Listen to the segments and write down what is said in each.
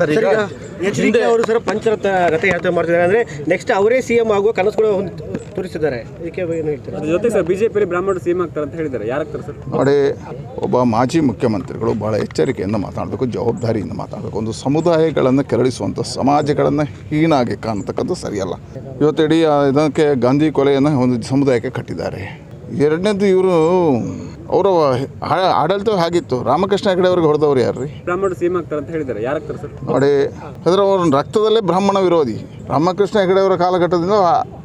Sir ಈಗ ಎಚ್.ಡಿ.ಕೆ ಅವರು sir ರಥಯಾತ್ರೆ ಮಾಡ್ತಿದ್ದಾರೆ ಅಂದರೆ ನೆಕ್ಸ್ಟ್ ಅವರೇ CM ಆಗುವ ಕನಸುಗಳು ತೋರಿಸಿದ್ದಾರೆ. ಇದಕ್ಕೆ ಏನು ಹೇಳ್ತಾರೆ? ಅದ್ರ ಜೊತೆ ಸರ್ ಬಿಜೆಪಿಯಲ್ಲಿ ಬ್ರಾಹ್ಮಣರು CM ಆಗ್ತಾರೆ ಅಂತ ಹೇಳಿದ್ದಾರೆ. ಯಾರಾಗ್ತಾರೆ ಸರ್? ನೋಡಿ, ಒಬ್ಬ ಮಾಜಿ ಮುಖ್ಯಮಂತ್ರಿಗಳು ಭಾಳ ಎಚ್ಚರಿಕೆಯಿಂದ ಮಾತಾಡಬೇಕು, ಜವಾಬ್ದಾರಿಯಿಂದ ಮಾತಾಡಬೇಕು. ಒಂದು ಸಮುದಾಯಗಳನ್ನು ಕೆರಳಿಸುವಂಥ, ಸಮಾಜಗಳನ್ನು ಹೀನಾಗಿ ಕಾಣತಕ್ಕಂಥ ಸರಿಯಲ್ಲ. ಇವತ್ತಿಡೀ ಇದಕ್ಕೆ ಗಾಂಧಿ ಕೊಲೆಯನ್ನು ಒಂದು ಸಮುದಾಯಕ್ಕೆ ಕಟ್ಟಿದ್ದಾರೆ. ಎರಡನೇದು, ಇವರು ಅವರ ಆಡಳಿತ ಹಾಗಿತ್ತು. ರಾಮಕೃಷ್ಣ ಹೆಗಡೆ ಅವ್ರಿಗೆ ಹೊಡೆದವ್ರು ಯಾರು ರೀ? ಬ್ರಾಹ್ಮಣರು CM ಆಗ್ತಾರೆ ಅಂತ ಹೇಳಿದ್ದಾರೆ. ಯಾರಾಗ್ತಾರೆ ಸರ್? ನೋಡಿ, ಅಂದರೆ ಅವ್ರ ರಕ್ತದಲ್ಲೇ ಬ್ರಾಹ್ಮಣ ವಿರೋಧಿ. ರಾಮಕೃಷ್ಣ ಹೆಗಡೆ ಅವರ ಕಾಲಘಟ್ಟದಿಂದ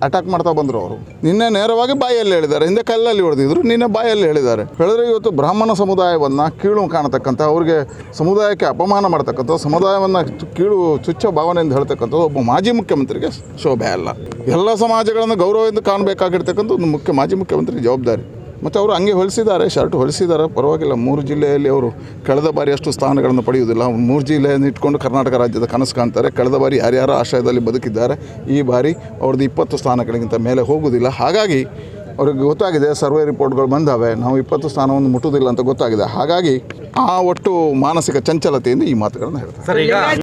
ಅಟ್ಯಾಕ್ ಮಾಡ್ತಾ ಬಂದರು. ಅವರು ನಿನ್ನೆ ನೇರವಾಗಿ ಬಾಯಲ್ಲಿ ಹೇಳಿದ್ದಾರೆ, ಹಿಂದೆ ಕಲ್ಲಲ್ಲಿ ಹೊಡೆದಿದ್ರು, ನಿನ್ನೆ ಬಾಯಲ್ಲಿ ಹೇಳಿದ್ದಾರೆ. ಹೇಳಿದ್ರೆ ಇವತ್ತು ಬ್ರಾಹ್ಮಣ ಸಮುದಾಯವನ್ನು ಕೀಳು ಕಾಣತಕ್ಕಂಥ, ಅವ್ರಿಗೆ ಸಮುದಾಯಕ್ಕೆ ಅಪಮಾನ ಮಾಡ್ತಕ್ಕಂಥ, ಸಮುದಾಯವನ್ನು ಕೀಳು ತುಚ್ಛ ಭಾವನೆಯಿಂದ ಹೇಳ್ತಕ್ಕಂಥದ್ದು ಒಬ್ಬ ಮಾಜಿ ಮುಖ್ಯಮಂತ್ರಿಗೆ ಶೋಭೆ ಅಲ್ಲ. ಎಲ್ಲ ಸಮಾಜಗಳನ್ನು ಗೌರವದಿಂದ ಕಾಣಬೇಕಾಗಿರ್ತಕ್ಕಂಥ ಒಂದು ಮಾಜಿ ಮುಖ್ಯಮಂತ್ರಿ ಜವಾಬ್ದಾರಿ. ಮತ್ತು ಅವರು ಹಂಗೆ ಹೊಲಿಸಿದ್ದಾರೆ, ಶರ್ಟ್ ಹೊಲಿಸಿದ್ದಾರೆ, ಪರವಾಗಿಲ್ಲ. 3 ಜಿಲ್ಲೆಯಲ್ಲಿ ಅವರು ಕಳೆದ ಬಾರಿ ಅಷ್ಟು ಸ್ಥಾನಗಳನ್ನು ಪಡೆಯುವುದಿಲ್ಲ. 3 ಜಿಲ್ಲೆಯನ್ನು ಇಟ್ಕೊಂಡು ಕರ್ನಾಟಕ ರಾಜ್ಯದ ಕನಸು ಕಾಣ್ತಾರೆ. ಕಳೆದ ಬಾರಿ ಯಾರ್ಯಾರ ಆಶ್ರಯದಲ್ಲಿ ಬದುಕಿದ್ದಾರೆ. ಈ ಬಾರಿ ಅವ್ರದ್ದು 20 ಸ್ಥಾನಗಳಿಗಿಂತ ಮೇಲೆ ಹೋಗುವುದಿಲ್ಲ. ಹಾಗಾಗಿ ಅವ್ರಿಗೆ ಗೊತ್ತಾಗಿದೆ, ಸರ್ವೆ ರಿಪೋರ್ಟ್ಗಳು ಬಂದಾವೆ, ನಾವು 20 ಸ್ಥಾನವನ್ನು ಮುಟ್ಟುವುದಿಲ್ಲ ಅಂತ ಗೊತ್ತಾಗಿದೆ. ಹಾಗಾಗಿ ಆ ಒಟ್ಟು ಮಾನಸಿಕ ಚಂಚಲತೆಯಿಂದ ಈ ಮಾತುಗಳನ್ನು ಹೇಳ್ತಾರೆ.